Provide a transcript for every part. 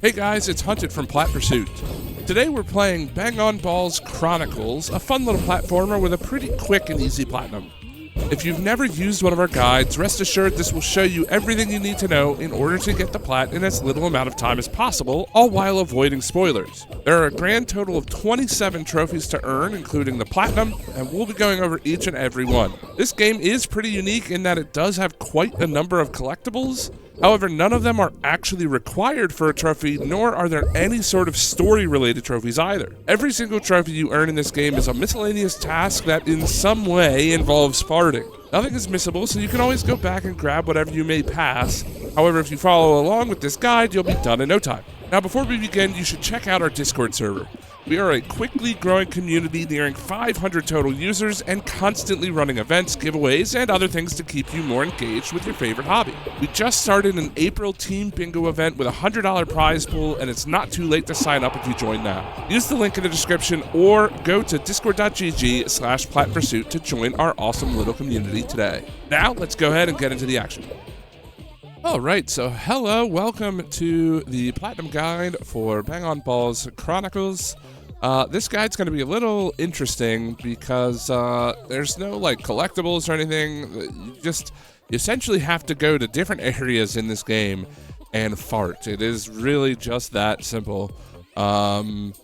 Hey guys, it's Hunted from Plat Pursuit. Today we're playing Bang On Balls Chronicles, a fun little platformer with a pretty quick and easy platinum. If you've never used one of our guides, rest assured this will show you everything you need to know in order to get the plat in as little amount of time as possible, all while avoiding spoilers. There are a grand total of 27 trophies to earn, including the platinum, and we'll be going over each and every one. This game is pretty unique in that it does have quite a number of collectibles. However, none of them are actually required for a trophy, nor are there any sort of story-related trophies either. Every single trophy you earn in this game is a miscellaneous task that in some way involves farting. Nothing is missable, so you can always go back and grab whatever you may pass. However, if you follow along with this guide, you'll be done in no time. Now, before we begin, you should check out our Discord server. We are a quickly growing community nearing 500 total users and constantly running events, giveaways, and other things to keep you more engaged with your favorite hobby. We just started an April Team Bingo event with a $100 prize pool, and it's not too late to sign up if you join now. Use the link in the description or go to discord.gg/platpursuit to join our awesome little community today. Now, let's go ahead and get into the action. All right, so hello, welcome to the Platinum Guide for Bang On Balls Chronicles. This guide's going to be a little interesting because there's no like collectibles or anything. You essentially have to go to different areas in this game and fart. It is really just that simple. And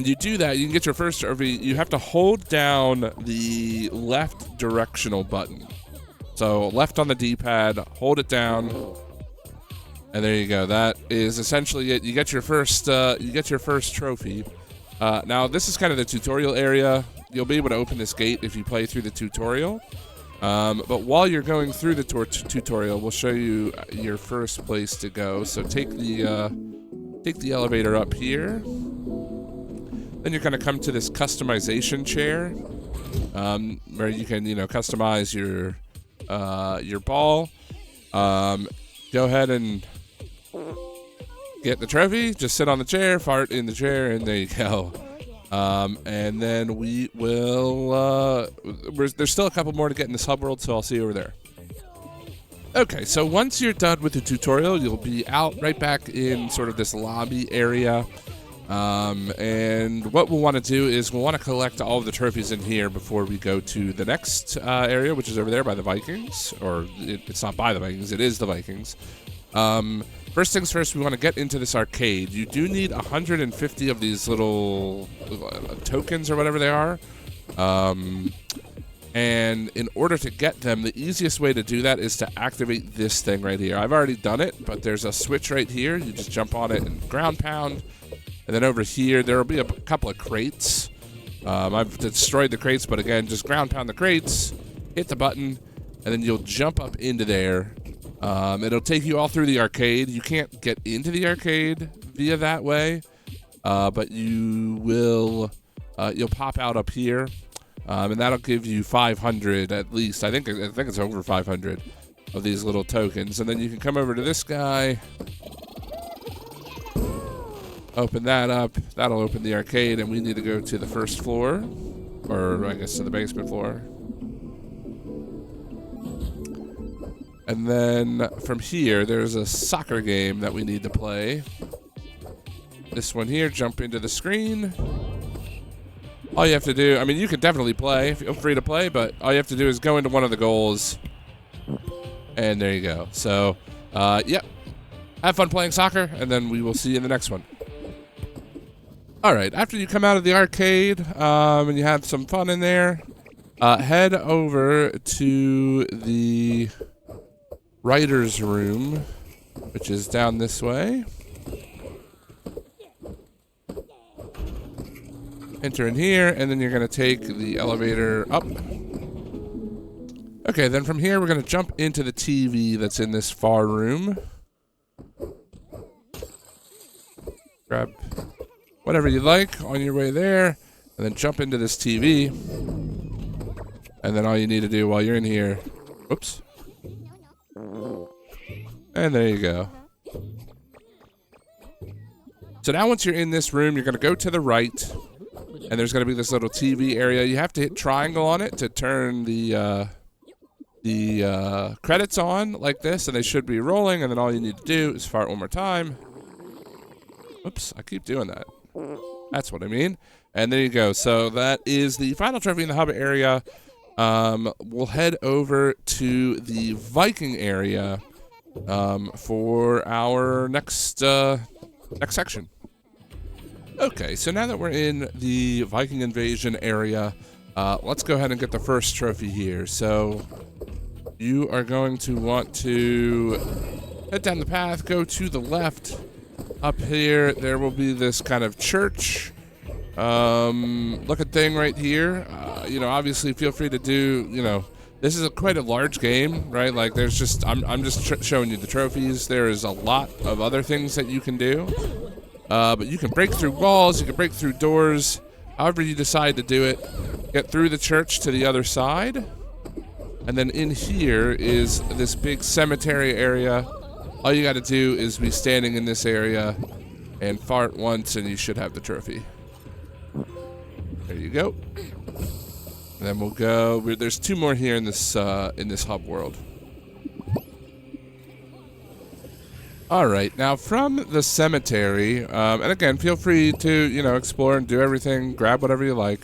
you do that, you can get your first trophy. You have to hold down the left directional button. So left on the D-pad, hold it down. And there you go. That is essentially it. You get your first trophy. Now this is kind of the tutorial area. You'll be able to open this gate if you play through the tutorial. But while you're going through the tutorial, we'll show you your first place to go. So take the elevator up here. Then you're going to come to this customization chair, where you can customize your ball. Go ahead and get the trophy. Just sit on the chair, fart in the chair, and there you go. And then we will... there's still a couple more to get in this hub world, so I'll see you over there. Okay, so once you're done with the tutorial, you'll be out right back in sort of this lobby area. And what we'll want to do is we'll want to collect all of the trophies in here before we go to the next area, which is over there by the Vikings. Or it's not by the Vikings, it is the Vikings. First things first, we want to get into this arcade. You do need 150 of these little tokens or whatever they are. And in order to get them, the easiest way to do that is to activate this thing right here. I've already done it, but there's a switch right here. You just jump on it and ground pound. And then over here, there will be a couple of crates. I've destroyed the crates, but again, just ground pound the crates, hit the button, and then you'll jump up into there. It'll take you all through the arcade. You can't get into the arcade via that way, but you will. You'll pop out up here, and that'll give you 500 at least. I think it's over 500 of these little tokens, and then you can come over to this guy. Open that up. That'll open the arcade, and we need to go to the first floor, or I guess to the basement floor. And then from here, there's a soccer game that we need to play. This one here, jump into the screen. All you have to do, I mean, you can definitely play. Feel free to play, but all you have to do is go into one of the goals. And there you go. So, yep. Have fun playing soccer, and then we will see you in the next one. All right, after you come out of the arcade and you have some fun in there, head over to the writer's room, which is down this way. Enter in here, and then you're going to take the elevator up. Okay, then from here, we're going to jump into the TV that's in this far room. Grab whatever you like on your way there, and then jump into this TV. And then all you need to do while you're in here, whoops. And there you go. So now once you're in this room, you're going to go to the right, and there's going to be this little TV area. You have to hit triangle on it to turn the the credits on like this, and they should be rolling, and then all you need to do is fart one more time. Oops, I keep doing that. That's what I mean. And there you go. So that is the final trophy in the hub area. We'll head over to the Viking area for our next section. Okay, so now that we're in the Viking Invasion area, let's go ahead and get the first trophy here. So you are going to want to head down the path, go to the left. Up here, there will be this kind of church looking thing right here. Obviously feel free to do, this is quite a large game, right? Like there's just, I'm just showing you the trophies. There is a lot of other things that you can do. But you can break through walls, you can break through doors, however you decide to do it. Get through the church to the other side. And then in here is this big cemetery area. All you got to do is be standing in this area and fart once, and you should have the trophy. There you go. And then we'll go. There's 2 more here in this hub world. All right. Now from the cemetery, and again, feel free to explore and do everything. Grab whatever you like.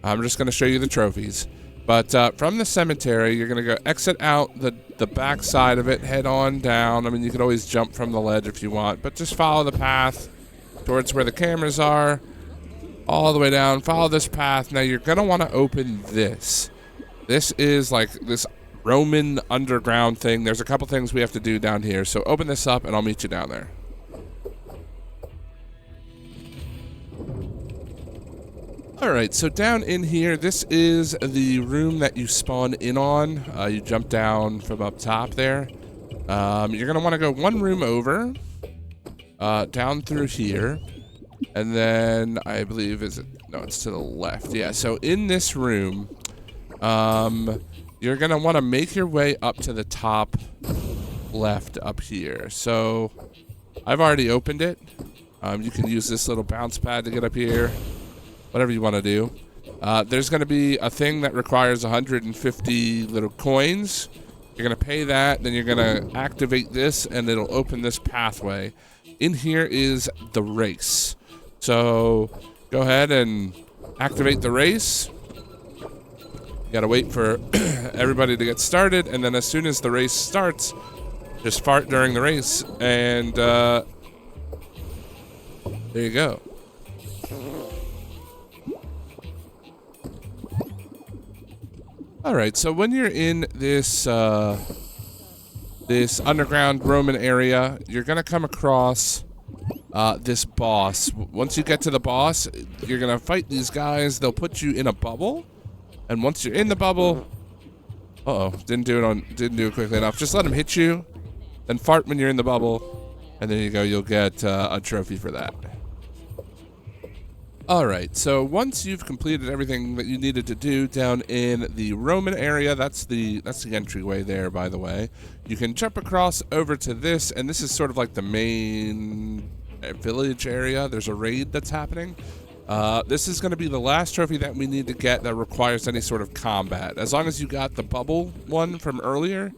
I'm just going to show you the trophies. But from the cemetery, you're going to go exit out the back side of it, head on down. I mean, you can always jump from the ledge if you want, but just follow the path towards where the cameras are, all the way down. Follow this path. Now, you're going to want to open this. This is like this Roman underground thing. There's a couple things we have to do down here, so open this up, and I'll meet you down there. Alright, so down in here, this is the room that you spawn in on. You jump down from up top there. You're going to want to go 1 room over, down through here, and then I believe, it's to the left. Yeah, so in this room, you're going to want to make your way up to the top left up here. So I've already opened it. You can use this little bounce pad to get up here. Whatever you want to do. There's going to be a thing that requires 150 little coins. You're going to pay that, then you're going to activate this, and it'll open this pathway. In here is the race. So go ahead and activate the race. You got to wait for everybody to get started, and then as soon as the race starts, just fart during the race, and there you go. All right, so when you're in this this underground Roman area, you're gonna come across this boss. Once you get to the boss, you're gonna fight these guys. They'll put you in a bubble, and once you're in the bubble, didn't do it quickly enough. Just let them hit you, then fart when you're in the bubble, and there you go. You'll get a trophy for that. Alright, so once you've completed everything that you needed to do down in the Roman area, that's the entryway there, by the way. You can jump across over to this, and this is sort of like the main village area. There's a raid that's happening. This is going to be the last trophy that we need to get that requires any sort of combat. As long as you got the bubble one from earlier,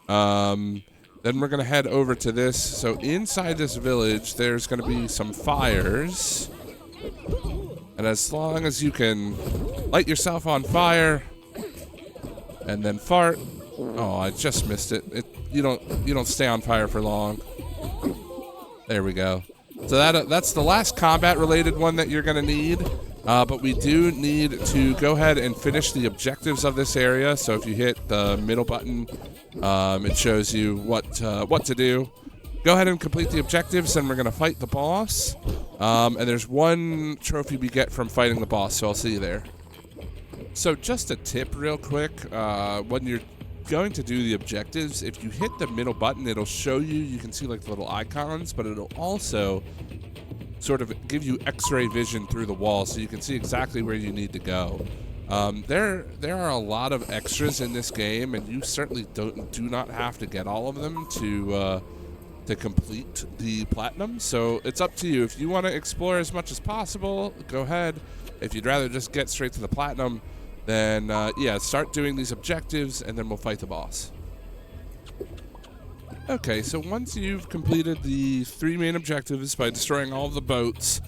then we're going to head over to this. So inside this village, there's going to be some fires. And as long as you can light yourself on fire and then fart. Oh, I just missed it. You don't stay on fire for long. There we go. So that's the last combat related one that you're gonna need. But we do need to go ahead and finish the objectives of this area. So if you hit the middle button, it shows you what to do. Go ahead and complete the objectives, and we're going to fight the boss. And there's 1 trophy we get from fighting the boss, so I'll see you there. So just a tip real quick. When you're going to do the objectives, if you hit the middle button, it'll show you can see like the little icons, but it'll also sort of give you x-ray vision through the wall, so you can see exactly where you need to go. There are a lot of extras in this game, and you certainly do not have to get all of them to complete the platinum. So it's up to you. If you want to explore as much as possible, go ahead. If you'd rather just get straight to the platinum, then yeah, start doing these objectives, and then we'll fight the boss. Okay, so once you've completed the 3 main objectives by destroying all of the boats,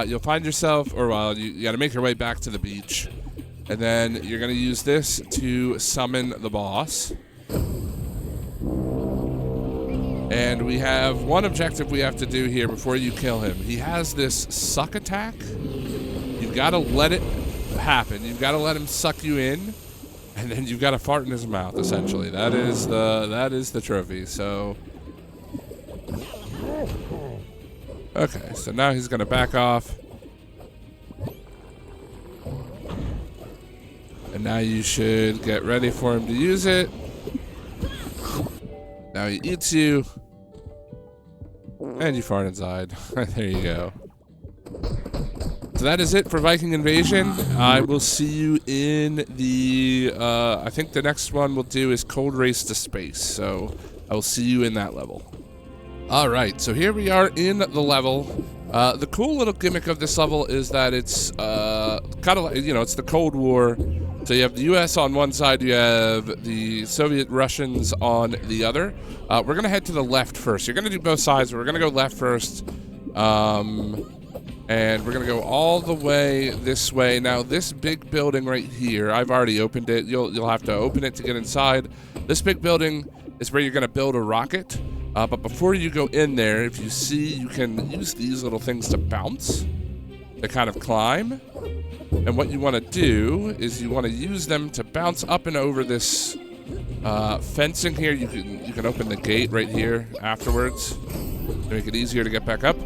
you'll find yourself, or well, you got to make your way back to the beach, and then you're going to use this to summon the boss. And we have one objective we have to do here before you kill him. He has this suck attack. You've got to let it happen. You've got to let him suck you in, and then you've got to fart in his mouth, essentially. That is the trophy. So okay, so now he's going to back off. And now you should get ready for him to use it. Now he eats you. And you fart inside. There you go. So that is it for Viking Invasion. I will see you in the, I think the next one we'll do is Cold Race to Space. So I will see you in that level. Alright, so here we are in the level. The cool little gimmick of this level is that it's kind of like, you know, it's the Cold War. So you have the U.S. on one side, you have the Soviet Russians on the other. We're going to head to the left first. You're going to do both sides, but we're going to go left first. And we're going to go all the way this way. Now, this big building right here, I've already opened it. You'll have to open it to get inside. This big building is where you're going to build a rocket. But before you go in there, if you see, you can use these little things to bounce, to kind of climb. And what you want to do is you want to use them to bounce up and over this fencing here. You can open the gate right here afterwards to make it easier to get back up.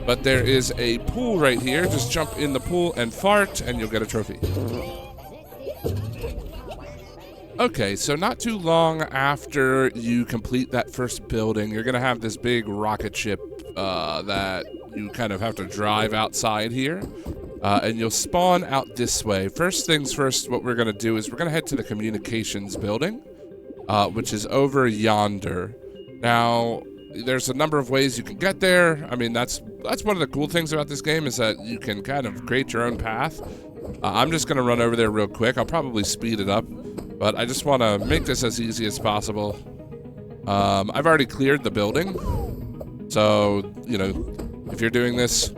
But there is a pool right here. Just jump in the pool and fart, and you'll get a trophy. Okay, so not too long after you complete that first building, you're going to have this big rocket ship that you kind of have to drive outside here. And you'll spawn out this way. First things first, what we're going to do is we're going to head to the communications building, which is over yonder. Now, there's a number of ways you can get there. I mean, that's one of the cool things about this game is that you can kind of create your own path. I'm just going to run over there real quick. I'll probably speed it up, but I just want to make this as easy as possible. I've already cleared the building, so, you know, if you're doing this,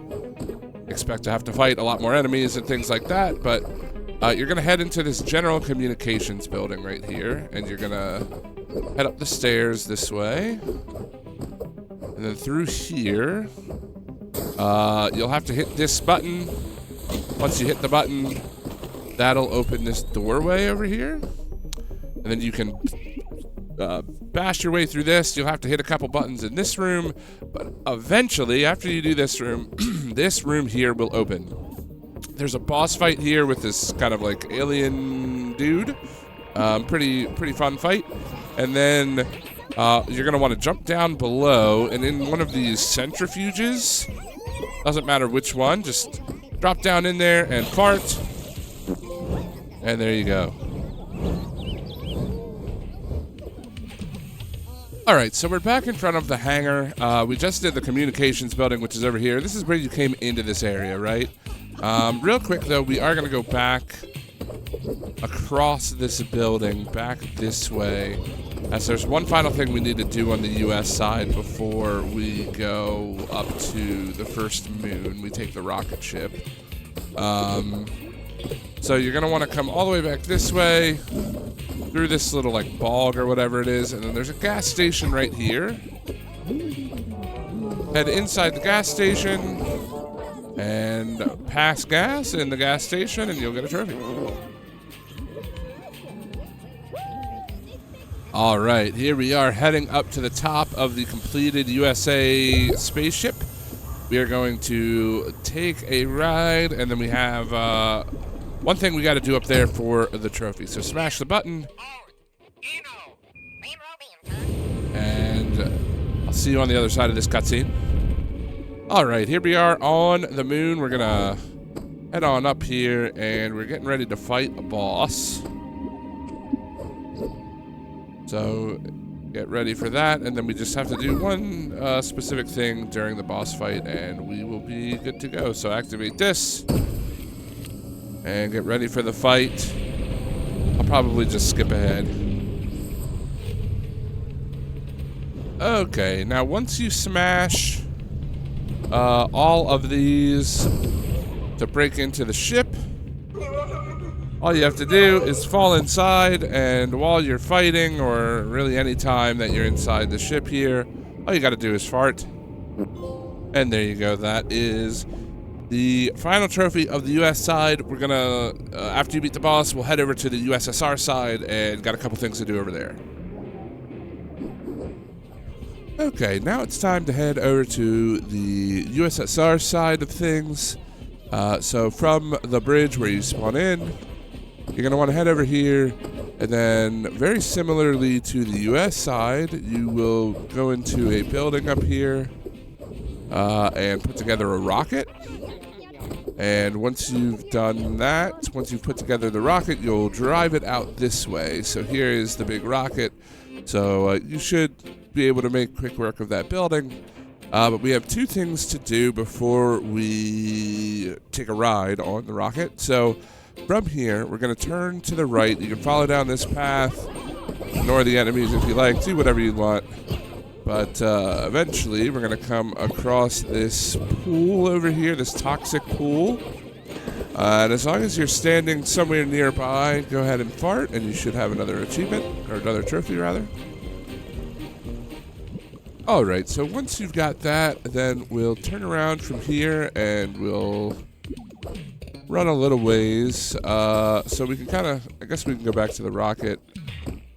expect to have to fight a lot more enemies and things like that, but you're going to head into this general communications building right here, and you're going to head up the stairs this way. And then through here, you'll have to hit this button. Once you hit the button, that'll open this doorway over here. And then you can bash your way through this. You'll have to hit a couple buttons in this room. But eventually, after you do this room, this room here will open. There's a boss fight here with this kind of like alien dude. Pretty fun fight. And then you're going to want to jump down below, and in one of these centrifuges, doesn't matter which one, just drop down in there and fart. And there you go. Alright, so we're back in front of the hangar. We just did the communications building, which is over here. This is where you came into this area, right? Real quick, though, we are going to go back across this building, back this way, as there's one final thing we need to do on the U.S. side before we go up to the first moon. We take the rocket ship. So you're going to want to come all the way back this way, through this little like bog or whatever it is, and then there's a gas station right here. Head inside the gas station and pass gas in the gas station, and you'll get a trophy. All right, here we are heading up to the top of the completed USA spaceship. We are going to take a ride, and then we have one thing we got to do up there for the trophy. So smash the button, and I'll see you on the other side of this cutscene. All right, here we are on the moon. We're gonna head on up here, and we're getting ready to fight a boss. So get ready for that, and then we just have to do one specific thing during the boss fight, and we will be good to go. So activate this, and get ready for the fight. I'll probably just skip ahead. Okay, now once you smash all of these to break into the ship, all you have to do is fall inside, and while you're fighting, or really any time that you're inside the ship here, all you gotta do is fart. And there you go, that is the final trophy of the US side. We're gonna, after you beat the boss, we'll head over to the USSR side and got a couple things to do over there. Okay, now it's time to head over to the USSR side of things. So from the bridge where you spawn in, you're going to want to head over here, and then very similarly to the US side, you will go into a building up here and put together a rocket. And once you've done that, once you've put together the rocket, you'll drive it out this way. So here is the big rocket. So you should be able to make quick work of that building. But we have two things to do before we take a ride on the rocket. So from here, we're going to turn to the right. You can follow down this path, ignore the enemies if you like, do whatever you want. But eventually, we're going to come across this pool over here, this toxic pool. And as long as you're standing somewhere nearby, go ahead and fart, and you should have another achievement, or another trophy, rather. Alright, so once you've got that, then we'll turn around from here, and we'll run a little ways. So we can kind of, I guess we can go back to the rocket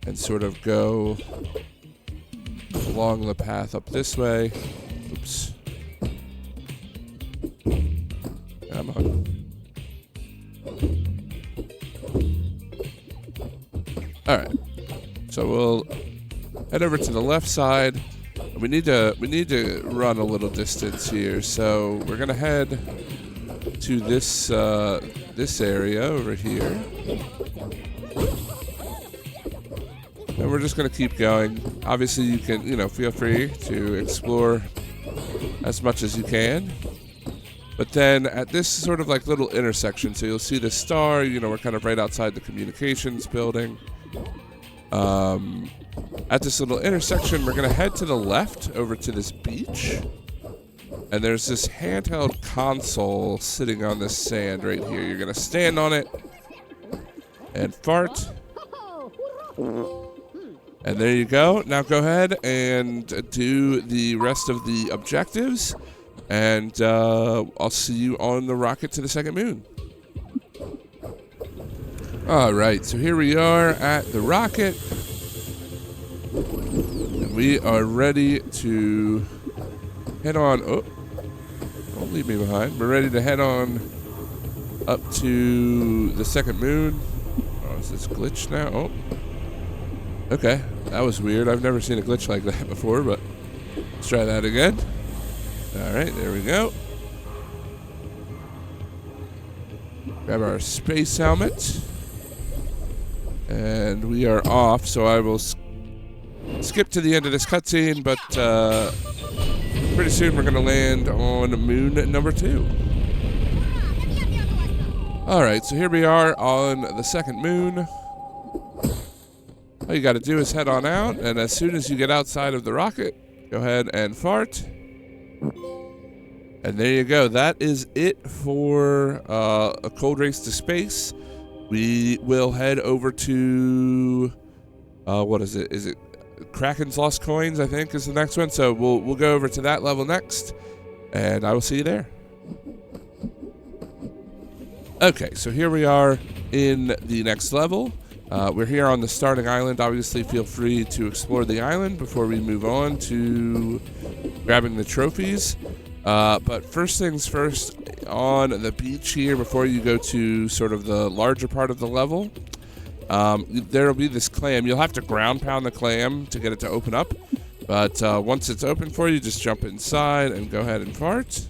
and sort of go along the path up this way. Oops. Come on. Alright. So we'll head over to the left side. We need to run a little distance here. So we're gonna head to this this area over here. And we're just going to keep going. Obviously, you can, feel free to explore as much as you can. But then at this sort of like little intersection, so you'll see the star, we're kind of right outside the communications building. At this little intersection, we're going to head to the left over to this beach. And there's this handheld console sitting on this sand right here. You're going to stand on it and fart. And there you go. Now go ahead and do the rest of the objectives. And I'll see you on the rocket to the second moon. Alright, so here we are at the rocket. And we are ready to head on. Oh, don't leave me behind. We're ready to head on up to the second moon. Oh, is this glitch now? Oh. Okay, that was weird. I've never seen a glitch like that before, but let's try that again. Alright, there we go. Grab our space helmet. And we are off, so I will skip to the end of this cutscene, but pretty soon we're going to land on moon number 2. Alright, so here we are on the second moon. All you got to do is head on out, and as soon as you get outside of the rocket, go ahead and fart. And there you go. That is it for a cold race to space. We will head over to what is it? Is it Kraken's Lost Coins? I think is the next one. So we'll go over to that level next, and I will see you there. Okay, so here we are in the next level. We're here on the starting island. Obviously, feel free to explore the island before we move on to grabbing the trophies. But first things first, on the beach here, before you go to sort of the larger part of the level, there will be this clam. You'll have to ground pound the clam to get it to open up. But once it's open for you, just jump inside and go ahead and fart.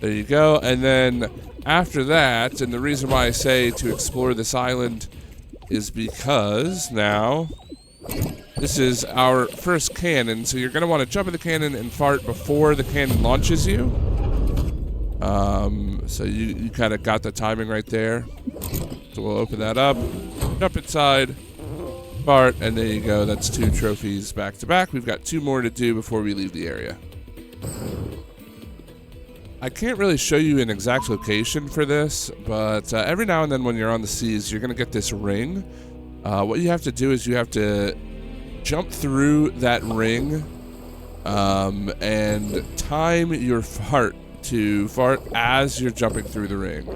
There you go. And then after that, and the reason why I say to explore this island is because now this is our first cannon, so you're going to want to jump in the cannon and fart before the cannon launches you. So you kind of got the timing right there. So we'll open that up, jump inside, fart, and there you go. That's 2 trophies back to back. We've got 2 more to do before we leave the area. I can't really show you an exact location for this, but every now and then when you're on the seas, you're going to get this ring. What you have to do is you have to jump through that ring and time your fart to fart as you're jumping through the ring.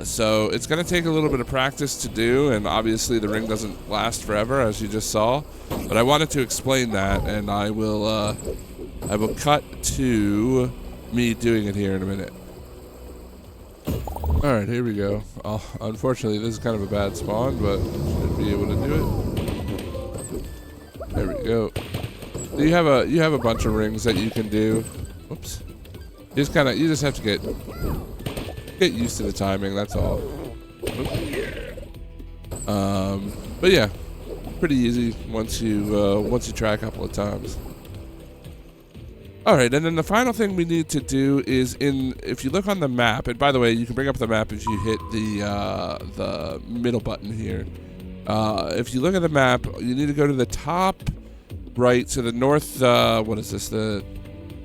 So it's going to take a little bit of practice to do, and obviously the ring doesn't last forever, as you just saw. But I wanted to explain that, and I will cut to me doing it here in a minute. All right, here we go. Unfortunately, this is kind of a bad spawn, but should be able to do it. There we go. So you have a bunch of rings that you can do. Whoops. You just have to get used to the timing. That's all. But yeah, pretty easy once you try a couple of times. All right, and then the final thing we need to do is if you look on the map, and by the way, you can bring up the map if you hit the middle button here. If you look at the map, you need to go to the top right, so the north, what is this, the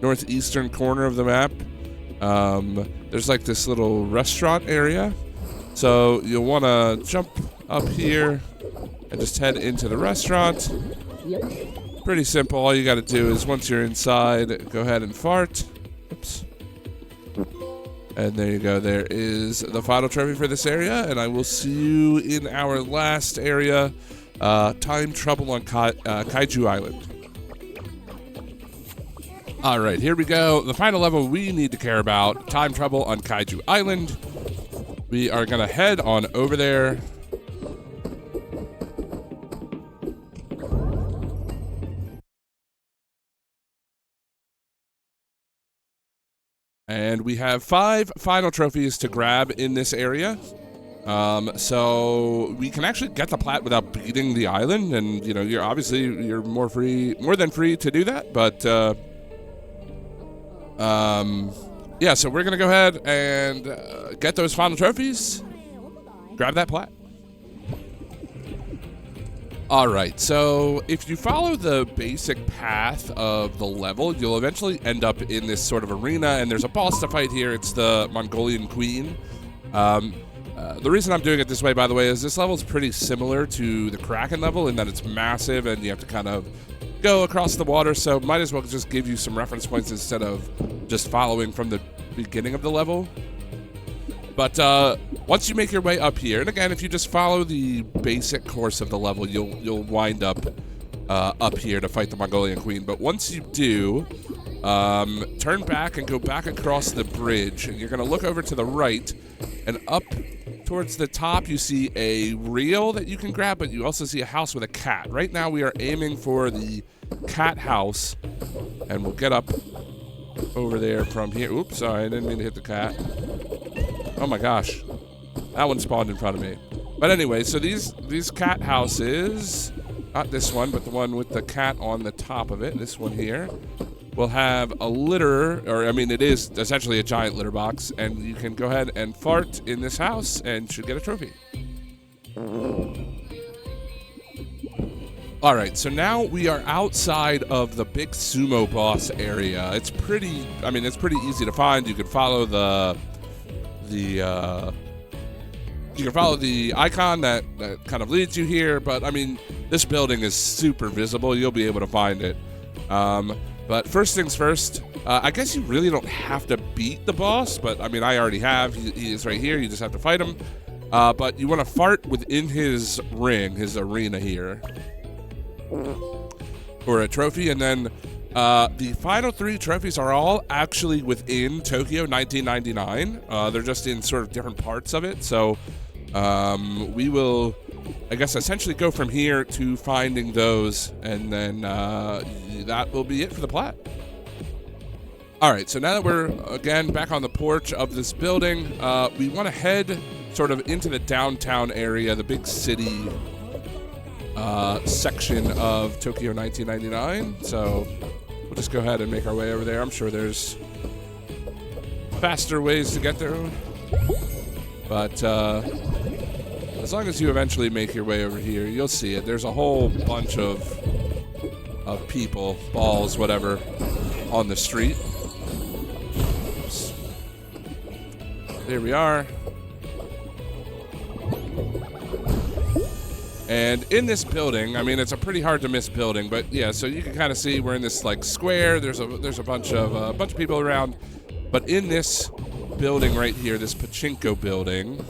northeastern corner of the map. There's like this little restaurant area. So you'll want to jump up here and just head into the restaurant. Yep. Pretty simple. All you got to do is once you're inside, go ahead and fart. Oops. And there you go. There is the final trophy for this area, and I will see you in our last area, Time Trouble on Kaiju Island. All right, here we go. The final level we need to care about, Time Trouble on Kaiju Island. We are going to head on over there. And we have 5 final trophies to grab in this area. So we can actually get the Plat without beating the island, and you're more than free to do that. But yeah, so we're gonna go ahead and get those final trophies. Grab that Plat. All right, so if you follow the basic path of the level, you'll eventually end up in this sort of arena, and there's a boss to fight here. It's the Mongolian Queen. The reason I'm doing it this way, by the way, is this level is pretty similar to the Kraken level in that it's massive and you have to kind of go across the water, so might as well just give you some reference points instead of just following from the beginning of the level. But once you make your way up here, and again, if you just follow the basic course of the level, you'll wind up here to fight the Mongolian Queen. But once you do, turn back and go back across the bridge, and you're going to look over to the right, and up towards the top you see a reel that you can grab, but you also see a house with a cat. Right now we are aiming for the cat house, and we'll get up over there from here. Oops, sorry, I didn't mean to hit the cat. Oh my gosh, that one spawned in front of me. But anyway, so these cat houses, not this one, but the one with the cat on the top of it, this one here, will have a litter, or I mean, it is essentially a giant litter box, and you can go ahead and fart in this house and should get a trophy. All right, so now we are outside of the big sumo boss area. It's pretty easy to find. You can follow you can follow the icon that kind of leads you here, but I mean, this building is super visible. You'll be able to find it. But first things first, I guess you really don't have to beat the boss, but I mean, I already have. He is right here. You just have to fight him. But you want to fart within his ring, his arena here, for a trophy. And then the final 3 trophies are all actually within Tokyo 1999. They're just in sort of different parts of it. So we will, I guess, essentially go from here to finding those, and then that will be it for the Plat. All right, so now that we're, again, back on the porch of this building, we want to head sort of into the downtown area, the big city section of Tokyo 1999. So we'll just go ahead and make our way over there. I'm sure there's faster ways to get there. But as long as you eventually make your way over here, you'll see it. There's a whole bunch of people, balls, whatever, on the street. Oops. There we are. And in this building, I mean, it's a pretty hard to miss building, but yeah, so you can kind of see we're in this like square. There's a bunch of people around, but in this building right here, this pachinko building.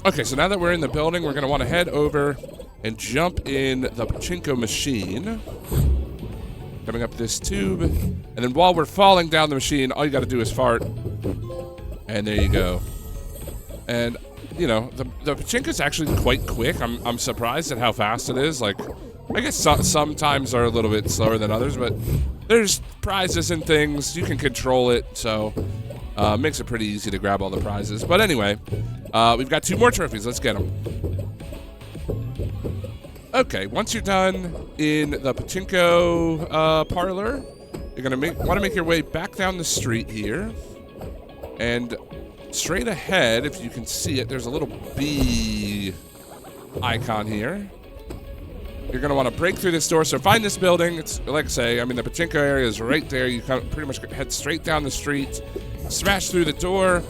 Okay, so now that we're in the building, we're gonna want to head over and jump in the pachinko machine. Coming up this tube, and then while we're falling down the machine, all you got to do is fart, and there you go. And you know, the pachinko's actually quite quick. I'm surprised at how fast it is. Like, I guess sometimes are a little bit slower than others, but there's prizes and things. You can control it, so makes it pretty easy to grab all the prizes. But anyway, we've got 2 more trophies. Let's get them. Okay, once you're done in the pachinko parlor, you're gonna want to make your way back down the street here, and straight ahead, if you can see it, there's a little bee icon here. You're going to want to break through this door. So find this building. It's, like I say, I mean, the pachinko area is right there. You pretty much head straight down the street, smash through the door,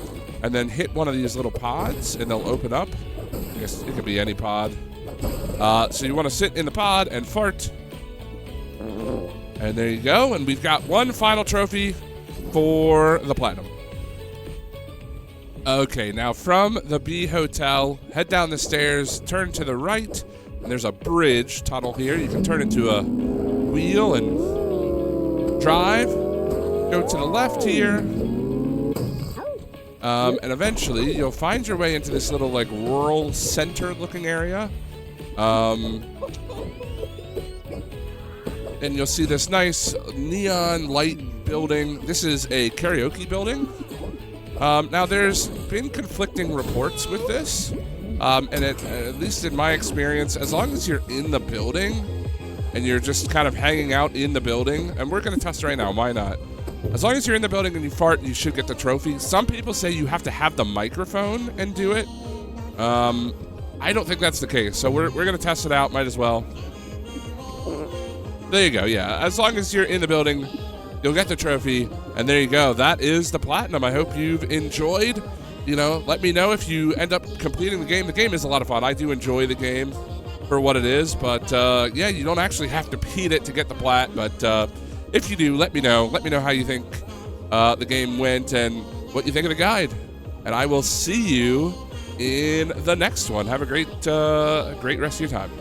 and then hit one of these little pods, and they'll open up. I guess it could be any pod. So you want to sit in the pod and fart. And there you go. And we've got one final trophy for the platinum. Okay, now from the Bee Hotel, head down the stairs, turn to the right, and there's a bridge tunnel here. You can turn into a wheel and drive. Go to the left here. And eventually, you'll find your way into this little, like, rural center-looking area. And you'll see this nice neon light building. This is a karaoke building. Now, there's been conflicting reports with this, and at least in my experience, as long as you're in the building and you're just kind of hanging out in the building, and we're going to test right now, why not? As long as you're in the building and you fart, you should get the trophy. Some people say you have to have the microphone and do it. I don't think that's the case, so we're going to test it out, might as well. There you go, yeah. As long as you're in the building, you'll get the trophy, and there you go. That is the platinum. I hope you've enjoyed. You know, let me know if you end up completing the game. The game is a lot of fun. I do enjoy the game for what it is, but yeah, you don't actually have to beat it to get the plat, but if you do, let me know. Let me know how you think the game went and what you think of the guide. And I will see you in the next one. Have a great rest of your time.